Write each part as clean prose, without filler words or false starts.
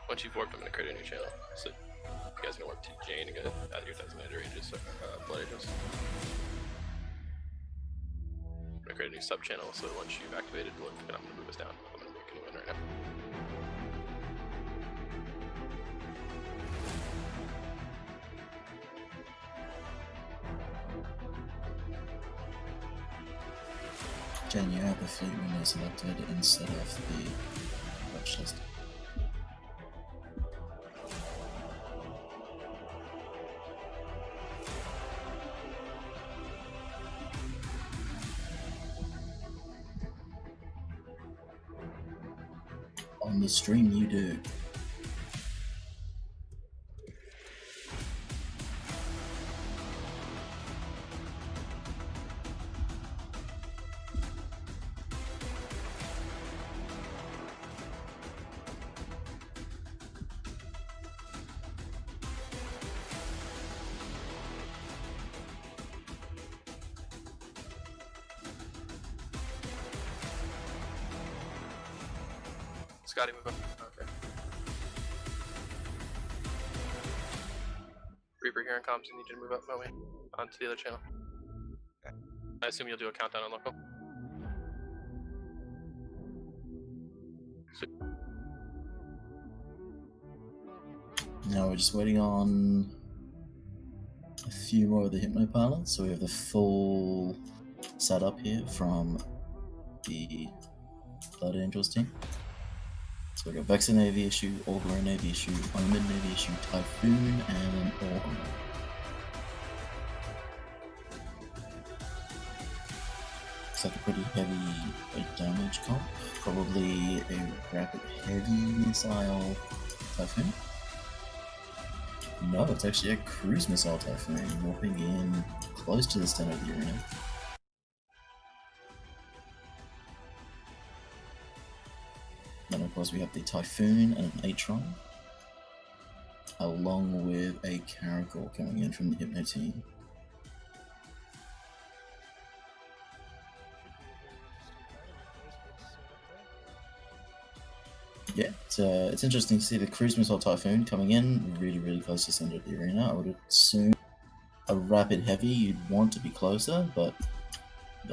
Once you've worked, I'm gonna create a new channel. So you guys can work to Jane and get out of your designated ages, blood ages. I'm gonna create a new sub channel, so once you've activated look, and I'm gonna move us down. I'm gonna make a new one right now. Jen, you have the fleet window selected instead of the watch list. On the stream you do. Scotty, move up. Okay. Reaper here in comms, I need you to move up, Moe, onto the other channel. Okay. I assume you'll do a countdown on local. Now we're just waiting on a few more of the Hypno pilots, so we have the full setup here from the Blood Angels team. So we've got Vexen Navy issue, Augury Navy issue, Omen Navy issue, Typhoon, and an Augury. Looks like a pretty heavy damage comp. Probably a rapid heavy missile Typhoon. No, it's actually a cruise missile Typhoon, warping in close to the center of the arena. Then of course we have the Typhoon and an Atron, along with a Caracal coming in from the Hypno team. Yeah, it's interesting to see the cruise missile Typhoon coming in really close to the center of the arena. I would assume a rapid heavy you'd want to be closer, but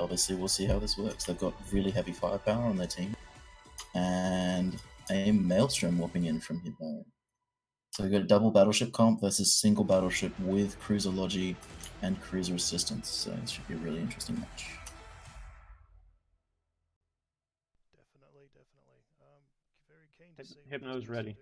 obviously we'll see how this works. They've got really heavy firepower on their team, and a Maelstrom warping in from Hypno. So we've got a double battleship comp versus single battleship with cruiser logi and cruiser assistance. So it should be a really interesting match. Definitely. Very keen to see. Hypno's ready.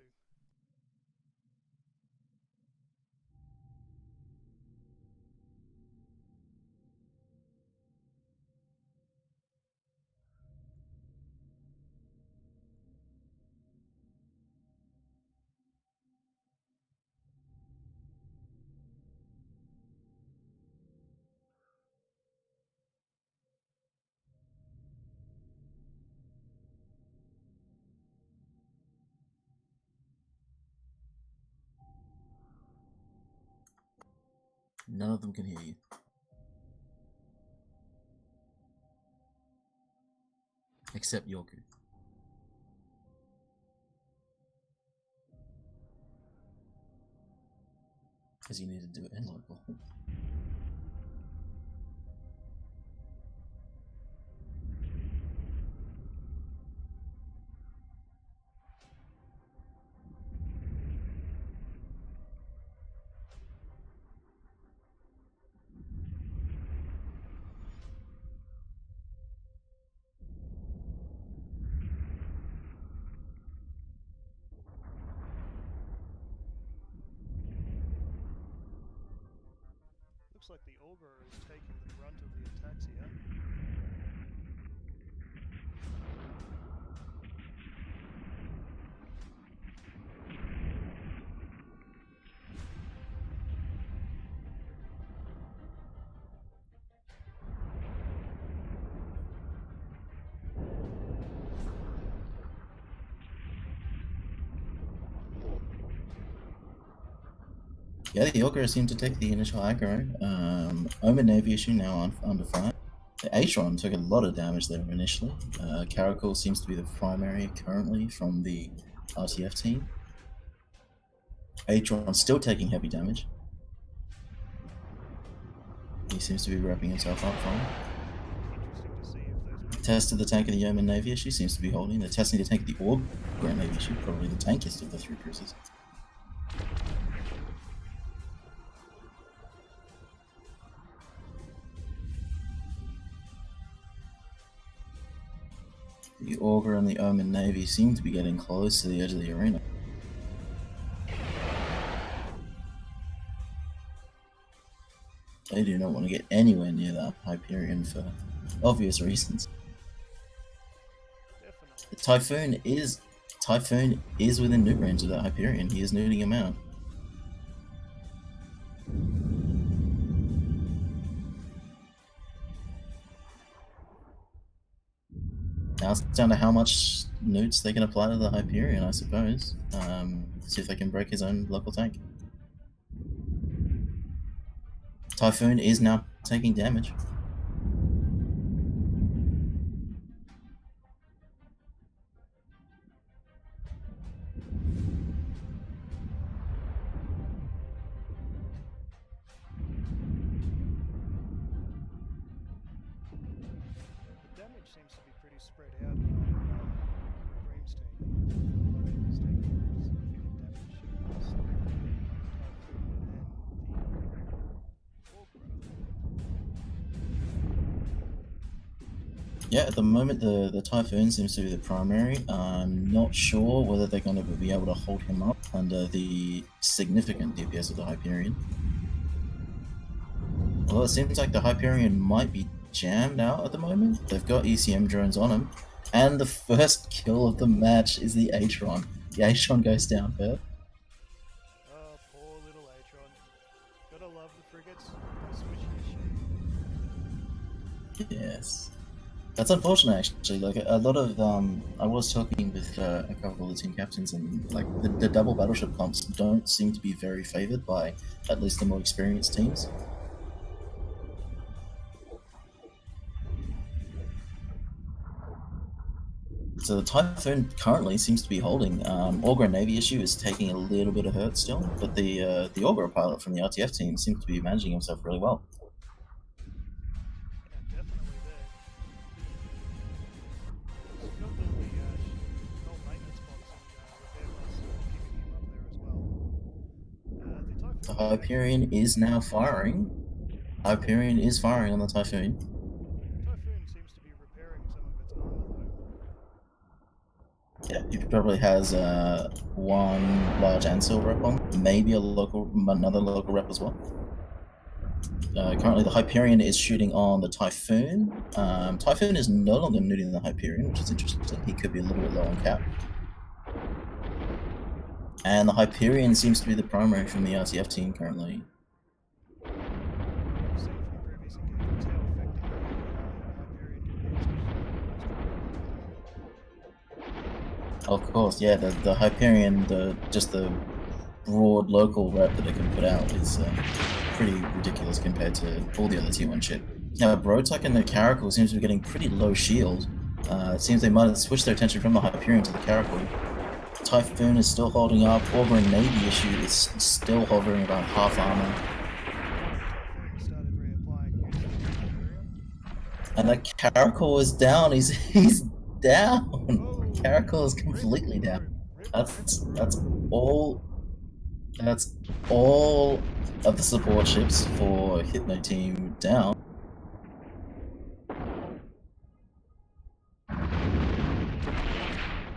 None of them can hear you. Except Yorku. Because you need to do it in local. Looks like the Augur is taking the brunt of the attacks here. Yeah, the Augur seemed to take the initial aggro. Omen Navy issue now under fire. The Atron took a lot of damage there initially. Caracal seems to be the primary currently from the RTF team. Atron still taking heavy damage. He seems to be wrapping himself up from. Interesting to see if those Tested the tank of the Yeoman Navy issue, seems to be holding. They're testing the tank of the Orb Grand Navy issue, probably the tankiest of the 3 cruisers. The Augur and the Omen Navy seem to be getting close to the edge of the arena. They do not want to get anywhere near that Hyperion for obvious reasons. definitely. The Typhoon is within nuke range of that Hyperion. He is nuding him out. Now it's down to how much nukes they can apply to the Hyperion, I suppose. See if they can break his own local tank. Typhoon is now taking damage. The damage seems to be pretty spread out on Green's team. He's taking significant damage against Typhoon and the Yeah, at the moment the Typhoon seems to be the primary. I'm not sure whether they're going to be able to hold him up under the significant DPS of the Hyperion. Although it seems like the Hyperion might be jammed out at the moment. They've got ECM drones on him. And the first kill of the match is the Atron. The Atron goes down first. Oh, poor little Atron. Gotta love the frigates. They switch the shit. Yes. That's unfortunate, actually. Like, a lot of, I was talking with a couple of the team captains, and, like, the double battleship comps don't seem to be very favored by at least the more experienced teams. So the Typhoon currently seems to be holding. Augur Navy issue is taking a little bit of hurt still, but the Augur pilot from the RTF team seems to be managing himself really well. Yeah, definitely there. He's got the old maintenance box and repair box keeping him up there as well. The The Typhoon. Hyperion is now firing. Hyperion is firing on the Typhoon. Typhoon seems to be repairing some of its armor though. Yeah, he probably has one large Ansel rep on, maybe another local rep as well. Currently, the Hyperion is shooting on the Typhoon. Typhoon is no longer nuding the Hyperion, which is interesting. He could be a little bit low on cap. And the Hyperion seems to be the primary from the RTF team currently. We've seen from previous engagements how effective the Hyperion can be, Of course, yeah, the Hyperion, just the broad local rep that it can put out is pretty ridiculous compared to all the other Tier 1 shit. Now, Brotuck and the Caracal seems to be getting pretty low shield. It seems they might have switched their attention from the Hyperion to the Caracal. Typhoon is still holding up. Augur Navy issue is still hovering about half armor. Typhoon started reapplying units to the Hyperion. And the Caracal is down. He's down. Oh, Caracal is completely rip, down. rip, That's rip. all of the support ships for Hypno team down.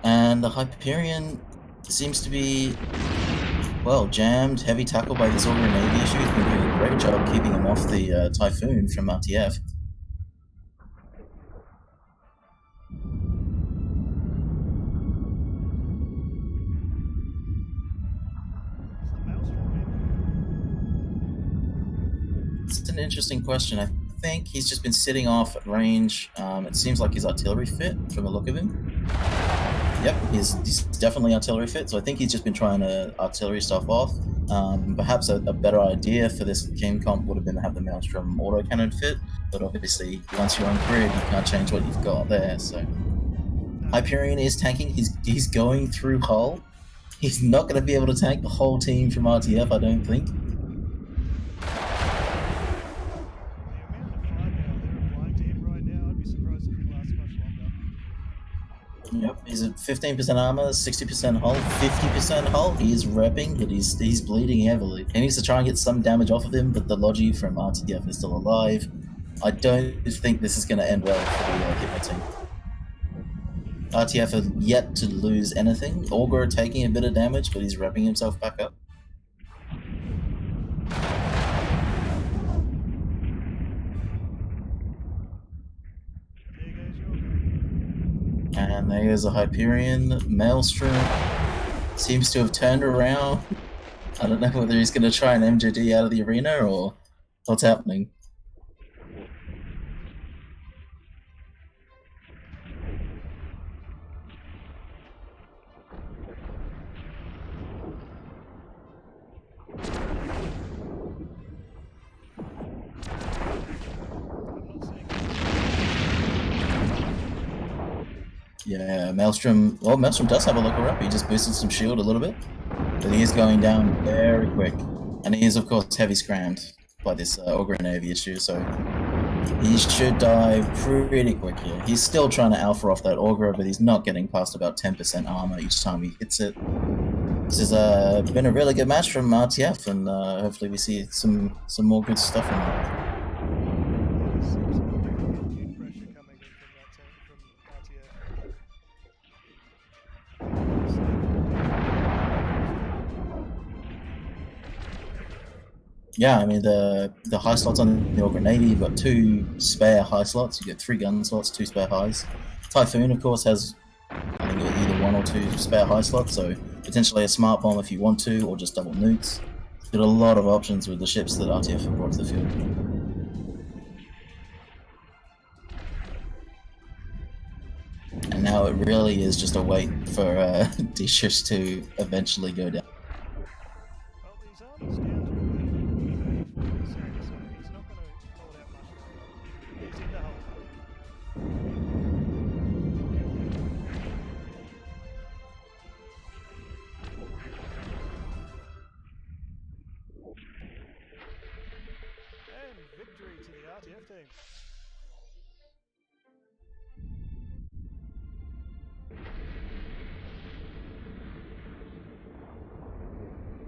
And the Hyperion seems to be, well, jammed, heavy tackle by this Augur Navy issue. He's been doing a great job keeping him off the Typhoon from RTF. It's an interesting question. I think he's just been sitting off at range. It seems like he's artillery fit from the look of him. Yep, he's definitely artillery fit, so I think he's just been trying to artillery stuff off. Perhaps a better idea for this game comp would have been to have the Maelstrom autocannon fit, but obviously once you're on grid, you can't change what you've got there, so... Hyperion is tanking, he's going through hull. He's not going to be able to tank the whole team from RTF, I don't think. The amount of firepower they're applying to him right now, I'd be surprised if he lasts much longer. Yep, he's at 15% armor, 60% hull, 50% hull. He is repping, but he's bleeding heavily. He needs to try and get some damage off of him, but the Logi from RTF is still alive. I don't think this is going to end well for the Hypno team. RTF are yet to lose anything. Augur taking a bit of damage, but he's repping himself back up. There goes your game. And there goes a Hyperion. Maelstrom seems to have turned around. I don't know whether he's going to try an MJD out of the arena or what's happening. Yeah, Maelstrom. Well, Maelstrom does have a looker up. He just boosted some shield a little bit, but he is going down very quick, and he is of course heavy scrammed by this Augur and AV issue. So he should die pretty quick here. He's still trying to alpha off that Augur, but he's not getting past about 10% armor each time he hits it. This has been a really good match from RTF, and hopefully we see some more good stuff from him. There seems to be good pressure coming in from that team, from RTF. Yeah, I mean the high slots on the Augur Navy, you've got 2 spare high slots, you get 3 gun slots, 2 spare highs. Typhoon of course has I think either 1 or 2 spare high slots, so potentially a smart bomb if you want to, or just double nukes. Got a lot of options with the ships that RTF have brought to the field. And now it really is just a wait for these ships to eventually go down. Well, his armor's down to about 34%, so he's not going to hold out much longer. He's in the hole. And victory to the RTF team.